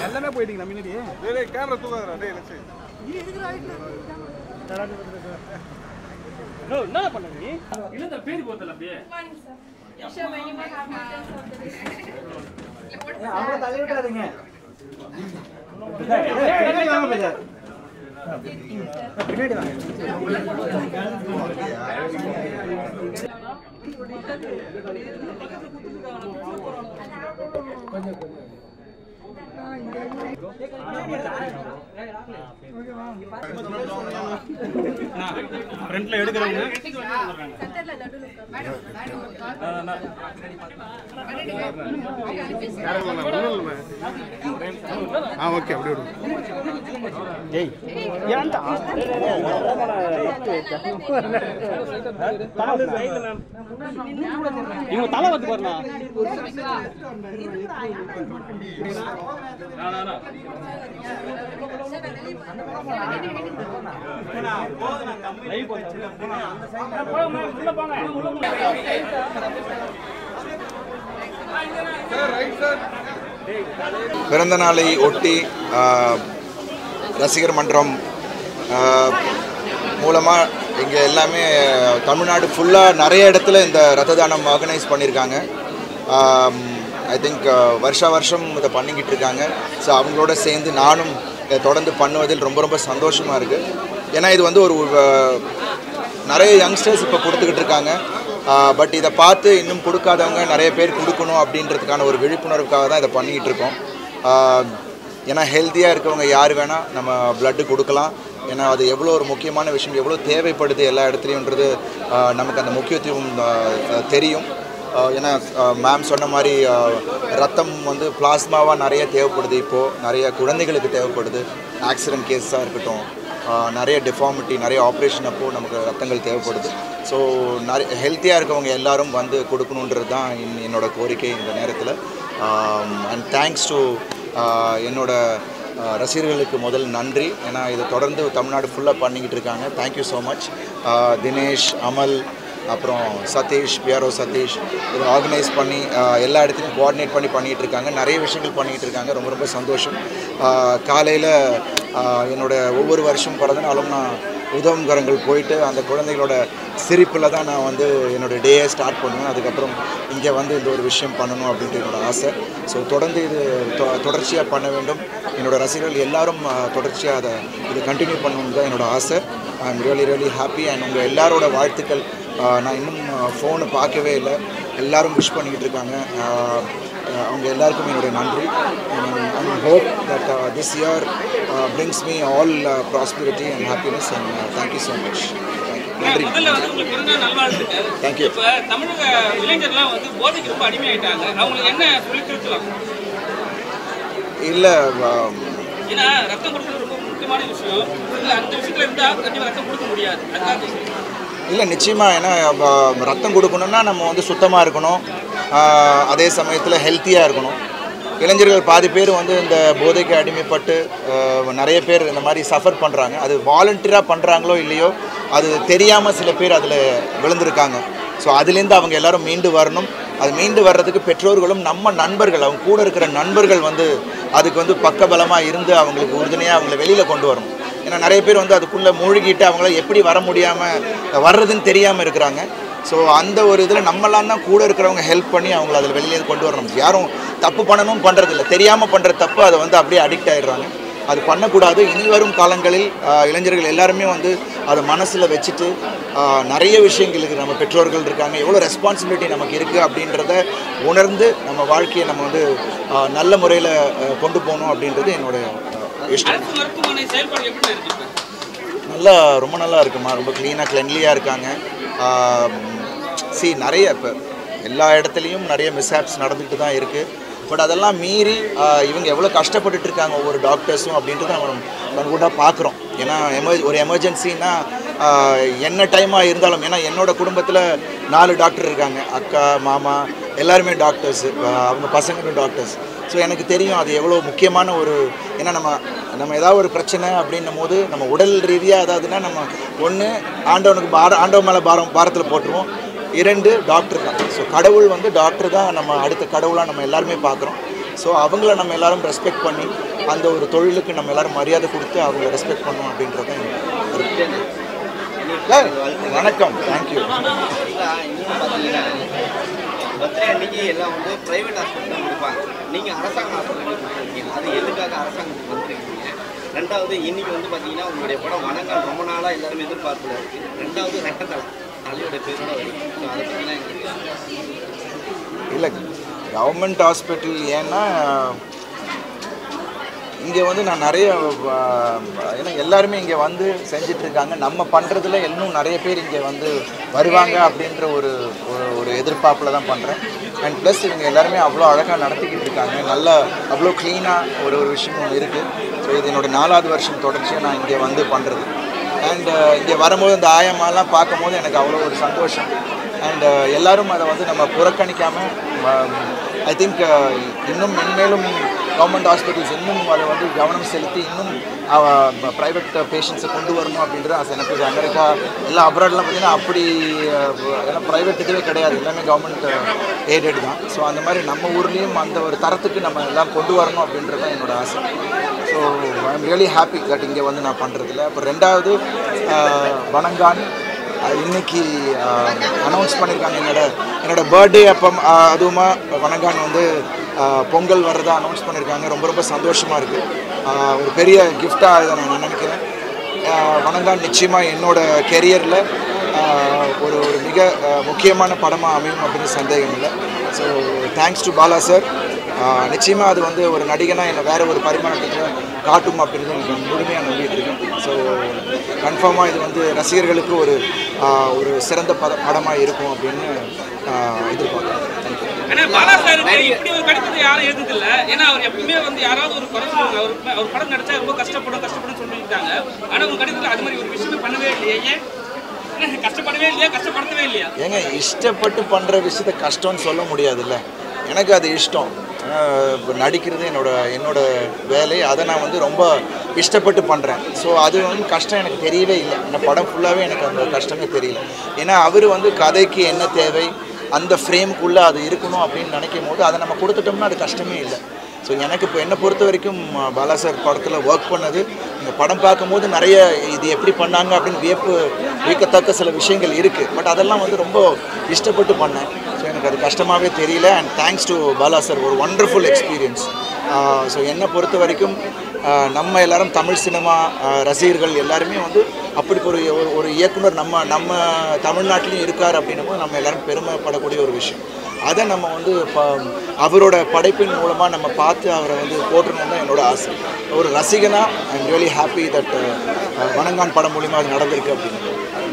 எல்லாமே போயிட்டீங்களா முன்னாடி? கேமரா தூக்காதடா டேய் லட்சு. என்ன பண்ண நீ? இல்ல பேர் போதல அப்படியே. Morning sir. யஷா வெனிமா ஹாப்பினஸ் ஆஃப் தி டே. அவங்க தள்ளி விட்டாதீங்க. பின்னாடி வாங்க பேச. பின்னாடி வாங்க. கொஞ்சம் ஃப்ரண்ட்ல எடுக்கறவங்க சென்டர்ல நடுவுல மேடம் ஓகே அப்படி விடு. ஏய் ஏன்டா இவங்க தலை வந்து பாருங்க. பிறந்த நாளை ஒட்டி ரசிகர் மன்றம் மூலமாக இங்கே எல்லாமே தமிழ்நாடு ஃபுல்லாக நிறைய இடத்துல இந்த ரத்த தானம் ஆர்கனைஸ் பண்ணியிருக்காங்க. ஐ திங்க் வருஷம் இதை பண்ணிக்கிட்டு இருக்காங்க. ஸோ அவங்களோட சேர்ந்து நானும் தொடர்ந்து பண்ணுவதில் ரொம்ப ரொம்ப சந்தோஷமாக இருக்குது. ஏன்னா இது வந்து ஒரு நிறைய யங்ஸ்டர்ஸ் இப்போ கொடுத்துக்கிட்டு இருக்காங்க. பட் இதை பார்த்து இன்னும் கொடுக்காதவங்க நிறைய பேர் கொடுக்கணும் அப்படின்றதுக்கான ஒரு விழிப்புணர்வுக்காக தான் இதை பண்ணிக்கிட்டு இருக்கோம். ஏன்னா ஹெல்த்தியாக இருக்கவங்க யார் வேணால் நம்ம பிளட்டு கொடுக்கலாம். ஏன்னா அது எவ்வளோ ஒரு முக்கியமான விஷயம், எவ்வளோ தேவைப்படுது எல்லா இடத்துலையுன்றது நமக்கு அந்த முக்கியத்துவம் தெரியும். ஏன்னா மேம் சொன்ன மாதிரி ரத்தம் வந்து பிளாஸ்மாவாக நிறைய தேவைப்படுது. இப்போது நிறைய குழந்தைகளுக்கு தேவைப்படுது. ஆக்சிடென்ட் கேஸாக இருக்கட்டும், நிறைய டிஃபார்மிட்டி, நிறைய ஆப்ரேஷன் அப்போது நமக்கு ரத்தங்கள் தேவைப்படுது. ஸோ நிறைய ஹெல்த்தியாக இருக்கவங்க எல்லோரும் வந்து கொடுக்கணுன்றது தான் என்னோட கோரிக்கை இந்த நேரத்தில். அண்ட் தேங்க்ஸ் டு என்னோட ரசிகர்களுக்கு முதல் நன்றி. ஏன்னா இதை தொடர்ந்து தமிழ்நாடு ஃபுல்லாக பண்ணிக்கிட்டு இருக்காங்க. Thank you so much. தினேஷ், அமல், அப்புறம் சதீஷ், பிஆர்ஓ சதீஷ் இதை ஆர்கனைஸ் பண்ணி எல்லா இடத்துலையும் கோஆர்டினேட் பண்ணிகிட்டு இருக்காங்க. நிறைய விஷயங்கள் பண்ணிகிட்டு இருக்காங்க. ரொம்ப ரொம்ப சந்தோஷம். காலையில் என்னோட ஒவ்வொரு வருஷம் பிறந்த நாளும் நான் உதவுங்கரங்கள் போயிட்டு அந்த குழந்தைகளோட சிரிப்பில் தான் நான் வந்து என்னோடய டேயை ஸ்டார்ட் பண்ணுவேன். அதுக்கப்புறம் இங்கே வந்து இந்த ஒரு விஷயம் பண்ணணும் அப்படின்ட்டு என்னோடய ஆசை. ஸோ தொடர்ந்து இது தொடர்ச்சியாக பண்ண வேண்டும். என்னோடய ரசிகர்கள் எல்லாரும் தொடர்ச்சியாக இதை கண்டினியூ பண்ணணுன்னு தான் என்னோடய ஆசை. ஐ எம் ரியலி ஹாப்பி. அண்ட் உங்கள் எல்லாரோட வாழ்த்துக்கள். நான் இன்னும் ஃபோனை பார்க்கவே இல்லை. எல்லோரும் விஷ் பண்ணிக்கிட்டு இருக்காங்க. அவங்க எல்லாருக்கும் என்னுடைய நன்றி. I hope that this year brings me all prosperity and happiness and thank you so much. நன்றி. தேங்க்யூ. இப்போ தமிழக இளைஞர்லாம் வந்து போதைக்கு ரொம்ப அடிமையாயிட்டாங்க. அவங்களுக்கு என்ன சொல்லிக்கலாம்? இல்லை, ஏன்னா ரத்தம் கொடுக்குறது ரொம்ப முக்கியமான விஷயம். இல்லை அந்த விஷயத்தில் இருந்தால் கண்டிப்பாக ரத்தம் கொடுக்க முடியாது. அதுதான் இல்லை, நிச்சயமாக. ஏன்னா ரத்தம் கொடுக்கணுன்னா நம்ம வந்து சுத்தமாக இருக்கணும், அதே சமயத்தில் ஹெல்த்தியாக இருக்கணும். இளைஞர்கள் பாதி பேர் வந்து இந்த போதைக்கு அடிமைப்பட்டு நிறைய பேர் இந்த மாதிரி சஃபர் பண்ணுறாங்க. அது வாலண்டியராக பண்ணுறாங்களோ இல்லையோ, அது தெரியாமல் சில பேர் அதில் விழுந்திருக்காங்க. ஸோ அதுலேருந்து அவங்க எல்லோரும் மீண்டு வரணும். அது மீண்டு வர்றதுக்கு பெற்றோர்களும் நம்ம நண்பர்கள், அவங்க கூட இருக்கிற நண்பர்கள் வந்து அதுக்கு வந்து பக்கபலமாக இருந்து அவங்களுக்கு உறுதுணையாக அவங்கள வெளியில் கொண்டு வரணும். ஏன்னா நிறைய பேர் வந்து அதுக்குள்ளே மூழ்கிட்டு அவங்கள எப்படி வர முடியாமல் வர்றதுன்னு தெரியாமல் இருக்கிறாங்க. ஸோ அந்த ஒரு இதில் நம்மளாம் தான் கூட இருக்கிறவங்க ஹெல்ப் பண்ணி அவங்கள அதில் வெளியே கொண்டு வரணும். யாரும் தப்பு பண்ணணும் பண்ணுறதில்ல, தெரியாமல் பண்ணுற தப்பு அதை வந்து அப்படியே அடிக்ட் ஆகிடுறாங்க. அது பண்ணக்கூடாது. இனி வரும் காலங்களில் இளைஞர்கள் எல்லாருமே வந்து அதை மனசில் வச்சுட்டு நிறைய விஷயங்களுக்கு நம்ம பெற்றோர்கள் இருக்காங்க, எவ்வளோ ரெஸ்பான்சிபிலிட்டி நமக்கு இருக்குது அப்படின்றத உணர்ந்து நம்ம வாழ்க்கையை நம்ம வந்து நல்ல முறையில் கொண்டு போகணும் அப்படின்றது என்னுடைய இஷ்டம். நல்லா, ரொம்ப நல்லா இருக்குமா, ரொம்ப க்ளீனாக கிளென்லியாக இருக்காங்க. நிறைய இப்போ எல்லா இடத்துலையும் நிறைய மிஸ்ஹேப்ஸ் நடந்துக்கிட்டு தான் இருக்குது. பட் அதெல்லாம் மீறி இவங்க எவ்வளோ கஷ்டப்பட்டுட்டு இருக்காங்க ஒவ்வொரு டாக்டர்ஸும் அப்படின்றத நம்ம கூட பார்க்குறோம். ஏன்னா ஒரு எமர்ஜென்சின்னா என்ன டைமாக இருந்தாலும், ஏன்னா என்னோடய குடும்பத்தில் 4 டாக்டர் இருக்காங்க. அக்கா, மாமா எல்லாருமே டாக்டர்ஸு, அவங்க பசங்களும் டாக்டர்ஸ். ஸோ எனக்கு தெரியும் அது எவ்வளோ முக்கியமான ஒரு, ஏன்னா நம்ம ஏதாவது ஒரு பிரச்சனை அப்படின்னும் போது நம்ம உடல் ரீதியாக ஏதாவதுன்னா நம்ம ஒன்று ஆண்டவன் மேலே பாரத்தில் போட்டுருவோம், 2 டாக்டர் தான். ஸோ கடவுள் வந்து டாக்டர் தான் நம்ம அடுத்த கடவுளாக நம்ம எல்லாருமே பார்க்குறோம். ஸோ அவங்கள நம்ம எல்லாரும் ரெஸ்பெக்ட் பண்ணி அந்த ஒரு தொழிலுக்கு நம்ம எல்லாரும் மரியாதை கொடுத்து அவங்கள ரெஸ்பெக்ட் பண்ணணும் அப்படின்றத வணக்கம். தேங்க்யூ. பர்த்டே அன்னைக்கு எல்லாம் வந்து பிரைவேட் ஹாஸ்பிட்டல் கொடுப்பாங்க. நீங்கள் அரசாங்க ஹாஸ்பிட்டல் கொடுத்துருக்கீங்க, அது எதுக்காக அரசாங்கத்துக்கு வந்துருக்கீங்க? 2வது இன்னைக்கு வந்து பார்த்தீங்கன்னா உங்களுடைய படம் வணங்கால் ரொம்ப நாளாக எல்லாரும் எதிர்பார்ப்புல இருக்குது. 2வது ரெட்டத்தலை தலையோட பேரோட வருது. ஸோ அதை பற்றிலாம் எங்களுக்கு இல்லை. கவர்மெண்ட் ஹாஸ்பிட்டல் ஏன்னா இங்கே வந்து நான் நிறைய ஏன்னா எல்லாருமே இங்கே வந்து செஞ்சிட்ருக்காங்க. நம்ம பண்ணுறதுல இன்னும் நிறைய பேர் இங்கே வந்து வருவாங்க அப்படின்ற ஒரு எதிர்பார்ப்பில் தான் பண்ணுறேன். அண்ட் ப்ளஸ் இவங்க எல்லாருமே அவ்வளோ அழகாக நடத்திக்கிட்டு இருக்காங்க. நல்லா அவ்வளோ க்ளீனாக ஒரு விஷயமும் இருக்குது. ஸோ இது என்னோடய 4வது வருஷம் தொடர்ச்சியாக நான் இங்கே வந்து பண்ணுறது. அண்ட் இங்கே வரும்போது இந்த ஆயம்மாலாம் பார்க்கும்போது எனக்கு அவ்வளோ ஒரு சந்தோஷம். அண்ட் எல்லோரும் அதை வந்து நம்ம புறக்கணிக்காமல் ஐ திங்க் இன்னும் மென்மேலும் கவர்மெண்ட் ஹாஸ்பிட்டல்ஸ் இன்னும் அதை வந்து கவனம் செலுத்தி இன்னும் ப்ரைவேட் பேஷண்ட்ஸை கொண்டு வரணும் அப்படின்றது ஆசை எனக்கு. அமெரிக்கா எல்லாம் அப்ராட்லாம் பார்த்திங்கன்னா அப்படி ஏன்னா ப்ரைவேட் இதுவே கிடையாது, எல்லாமே கவர்மெண்ட் எய்டட் தான். ஸோ அந்த மாதிரி நம்ம ஊர்லேயும் அந்த ஒரு தரத்துக்கு நம்ம எல்லாம் கொண்டு வரணும் அப்படின்றது தான் என்னோடய ஆசை. So I am really happy that இங்கே வந்து நான் பண்ணுறதில்ல. அப்புறம் 2வது வணங்கான் இன்னைக்கு அனௌன்ஸ் பண்ணியிருக்காங்க. என்னோட பர்த்டே அப்போ அதுவுமா வணங்கான் வந்து பொங்கல் வர்றதா அனௌன்ஸ் பண்ணியிருக்காங்க. ரொம்ப ரொம்ப சந்தோஷமாக இருக்குது. ஒரு பெரிய கிஃப்டாக இதை நான் நினைக்கிறேன். வணங்கான் நிச்சயமாக என்னோடய கெரியரில் ஒரு மிக முக்கியமான படமாக அமையும் அப்படின்னு சந்தேகம் இல்லை. So thanks to Bala sir. நிச்சயமாக அது வந்து ஒரு நடிகனாக என்னை வேறு ஒரு பரிமாணத்தில் காட்டும் அப்படின்னு எனக்கு முழுமையாக நம்பிட்டு இருக்கேன். ஸோ கன்ஃபார்மாக இது வந்து ரசிகர்களுக்கு ஒரு சிறந்த படமாக இருக்கும் அப்படின்னு எதிர்பார்க்குறேன். ஏன்னா பாலா சாருக்கு இப்படி ஒரு கடிதத்தை யாரும் எழுதுதில்ல. ஏன்னா அவர் எப்பவுமே வந்து யாராவது ஒரு குறை சொல்லுவாங்க, அவர் படம் நடிச்சா ரொம்ப கஷ்டப்படும் சொல்லிட்டாங்க. ஆனால் உங்க கடிதத்தில் அது மாதிரி ஒரு விஷயமே பண்ணவே இல்லையே. ஏன் கஷ்டப்படவே இல்லையா, கஷ்டப்படுத்தவே இல்லையா? ஏங்க இஷ்டப்பட்டு பண்ணுற விஷயத்த கஷ்டம்னு சொல்ல முடியாதுல்ல. எனக்கு அது இஷ்டம். நடிக்கிறது என்னோட வேலை. அதை நான் வந்து ரொம்ப இஷ்டப்பட்டு பண்ணுறேன். ஸோ அது வந்து கஷ்டம் எனக்கு தெரியவே இல்லை. இந்த படம் ஃபுல்லாகவே எனக்கு அந்த கஷ்டமே தெரியல. ஏன்னா அவர் வந்து கதைக்கு என்ன தேவை அந்த ஃப்ரேமுக்குள்ளே அது இருக்கணும் அப்படின்னு நினைக்கும் போது அதை நம்ம கொடுத்துட்டோம்னா அது கஷ்டமே இல்லை. ஸோ எனக்கு இப்போ என்னை பொறுத்த வரைக்கும் பாலா சார் படத்தில் ஒர்க் பண்ணது இந்த படம் பார்க்கும்போது நிறைய இது எப்படி பண்ணாங்க அப்படின்னு வியக்கத்தக்க சில விஷயங்கள் இருக்குது. பட் அதெல்லாம் வந்து ரொம்ப இஷ்டப்பட்டு பண்ணேன். ஸோ எனக்கு அது கஷ்டமாகவே தெரியல. And thanks to Bala sir, ஒரு ஒண்டர்ஃபுல் எக்ஸ்பீரியன்ஸ். ஸோ என்னை பொறுத்த வரைக்கும் நம்ம எல்லாரும் தமிழ் சினிமா ரசிகர்கள் எல்லாருமே வந்து அப்படி ஒரு இயக்குனர் நம்ம தமிழ்நாட்டிலையும் இருக்கார் அப்படின்னும் போது நம்ம எல்லாரும் பெருமைப்படக்கூடிய ஒரு விஷயம். அதை நம்ம வந்து அவரோட படைப்பின் மூலமாக நம்ம பார்த்து அவரை வந்து போற்றணும் தான் என்னோட ஆசை. ஒரு ரசிகனாக I am really happy that Vanangaan படம் மூலிமா அது நடந்திருக்கு அப்படின்னு.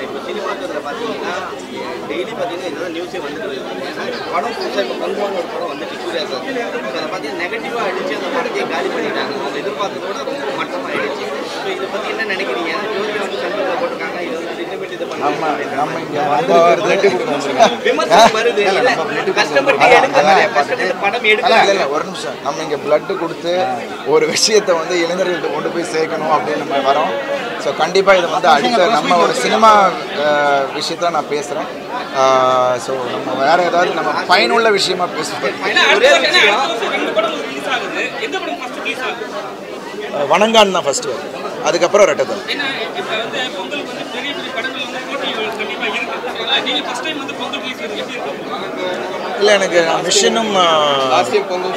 இப்போ சினிமாத்தில் பார்த்தீங்கன்னா டெய்லி பார்த்தீங்கன்னா இதெல்லாம் நியூஸே வந்துட்டு படம் புதுசாக இப்போ கங்குவான ஒரு படம் வந்துட்டு சூர்யா சார். அதை பார்த்தீங்கன்னா நெகட்டிவாக அடித்து அந்த படத்தையே காலி பண்ணிட்டாங்க. அதை எதிர்பார்த்ததோட ரொம்ப மட்டமாக ஆகிடுச்சு. ஸோ இதை பற்றி என்ன நினைக்கிறீங்க? ஜோதியா வந்து சண்டை போட்டிருக்காங்க, இது வந்து திட்டமிட்டு இதை பண்ணி நம்ம இங்கே விமர்சனம் வருது. கஷ்டப்பட்டு படம் எடுக்கல. இல்லை ஒரு நிமிஷம், நம்ம இங்கே பிளட்டு கொடுத்து ஒரு விஷயத்தை வந்து இளைஞர்கள்ட்ட கொண்டு போய் சேர்க்கணும் அப்படின்னு நம்ம வரோம். ஸோ கண்டிப்பாக இதை வந்து அடுத்த நம்ம ஒரு சினிமா விஷயத்தில் நான் பேசுகிறேன். ஸோ நம்ம வேறு ஏதாவது நம்ம பயனுள்ள விஷயமா பேசுகிறோம். வணங்கான் தான் ஃபஸ்ட்டு வரும், அதுக்கப்புறம் ரெட்டத்தலை. இல்லை எனக்கு மிஷனும்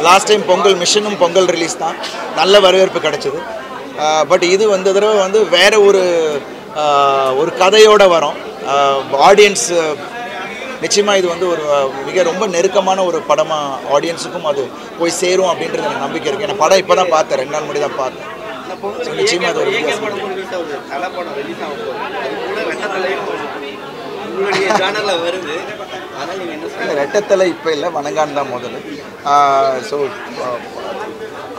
லாஸ்ட் டைம் பொங்கல் மிஷனும் பொங்கல் ரிலீஸ் தான், நல்ல வரவேற்பு கிடைச்சிது. பட் இது வந்த தடவை வந்து வேறு ஒரு கதையோடு வரும். ஆடியன்ஸ் நிச்சயமாக இது வந்து ஒரு ரொம்ப நெருக்கமான ஒரு படமாக ஆடியன்ஸுக்கும் அது போய் சேரும் அப்படின்றது எனக்கு நம்பிக்கை இருக்குது. ஏன்னா படம் இப்போ தான் பார்த்தேன், 2 நாள் முன்னாடி தான் பார்த்தேன். நிச்சயமாக அது ஒரு ரெட்டத்தலை இப்போ இல்லை, வணங்கான் தான் முதல்ல. ஸோ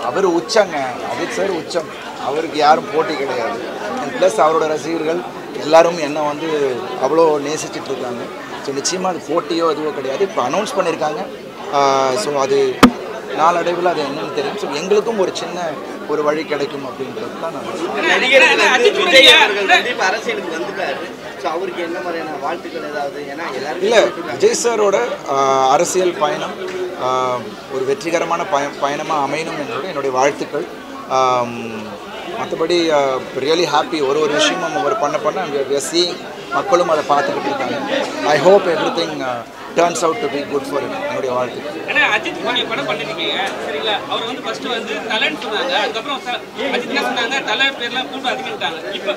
அவர் உச்சங்க, அஜித் சார் உச்சம், அவருக்கு யாரும் போட்டி கிடையாது. அண்ட் ப்ளஸ் அவரோட ரசிகர்கள் எல்லாரும் என்னை வந்து அவ்வளோ நேசிச்சிட்ருக்காங்க. ஸோ நிச்சயமாக அது போட்டியோ எதுவோ கிடையாது. இப்போ அனௌன்ஸ் பண்ணியிருக்காங்க. ஸோ அது நாளடைவில் அது என்னன்னு தெரியும். ஸோ எங்களுக்கும் ஒரு சின்ன ஒரு வழி கிடைக்கும் அப்படின்றது தான் நான் அரசியலுக்கு வந்துட்டாரு. ஸோ அவருக்கு என்ன மாதிரியான வாழ்த்துக்கள் ஏதாவது? ஏன்னா எல்லாரும் இல்லை, விஜய் சாரோட அரசியல் பயணம் ஒரு வெற்றிகரமான பயணமாக அமையணும் என்பது என்னுடைய வாழ்த்துக்கள். மற்றபடி ரியலி ஹாப்பி. ஒரு விஷயமும் அவர் பண்ண சீயிங் மக்களும் அதை பார்த்துக்கிட்டு இருக்காங்க. I hope every thing turns out to be good for என்னுடைய வாழ்த்துக்கள். ஏன்னா அஜித் நீங்கள் படம் பண்ணிருக்கீங்க சரிங்களா? அவர் வந்து ஃபர்ஸ்ட் வந்து தலைன்னு சொன்னாங்க, அதுக்கப்புறம் அஜித் என்ன சொன்னாங்க, தலை பேர்லாம் கூட்டு அதிகம்ட்டாங்க. இப்போ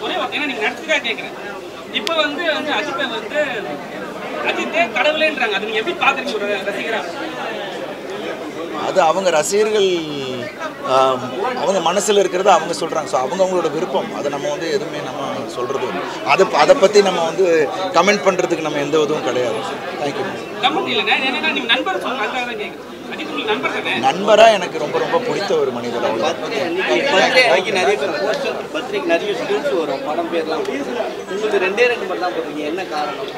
ஒரே ஏன்னா நீங்கள் நடிச்சுக்காக கேட்குறேன். இப்போ வந்து அஜித் வந்து அஜித்தே கடவுளேன்றாங்க. அது நீங்கள் எப்படி பார்க்குறீங்க ஒரு ரசிகரா? அது அவங்க ரசிகர்கள் அவங்க மனசில் இருக்கிறத அவங்க சொல்கிறாங்க. ஸோ அவங்களோட விருப்பம். அதை நம்ம வந்து எதுவுமே நம்ம சொல்கிறது அதை பற்றி நம்ம வந்து கமெண்ட் பண்ணுறதுக்கு நம்ம எந்த இதுவும் கிடையாது. தேங்க்யூ. நண்பராக எனக்கு ரொம்ப ரொம்ப பிடித்த ஒரு மனிதர். நிறைய ஸ்கில்ஸ் வரும் படம் பேர்லாம். உங்களுக்கு 2 மட்டும் தான் போடுறீங்க, என்ன காரணம்?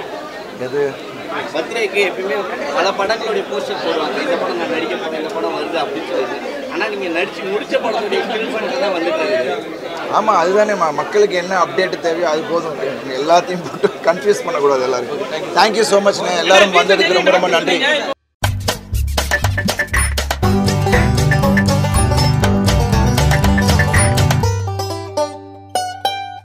எது பர்த்டேக்கு எப்பயுமே பல படங்களுடைய போஸ்டர் போடுவாங்க, இந்த படம் நான் நடிக்க போகிறேன், இந்த படம் வருது அப்படின்னு சொல்லிட்டு. ஆனால் நீங்கள் நடிச்சு முடிச்ச படத்துடைய ஸ்கில் பண்ணிட்டு தான் வந்துட்டு. ஆமாம், அதுதானே மக்களுக்கு என்ன அப்டேட் தேவையோ அது போதும். எல்லாத்தையும் போட்டு கன்ஃபியூஸ் பண்ணக்கூடாது எல்லாருக்கும். தேங்க்யூ ஸோ மச்ண்ணே. எல்லாரும் வந்ததுக்கு ரொம்ப ரொம்ப நன்றி.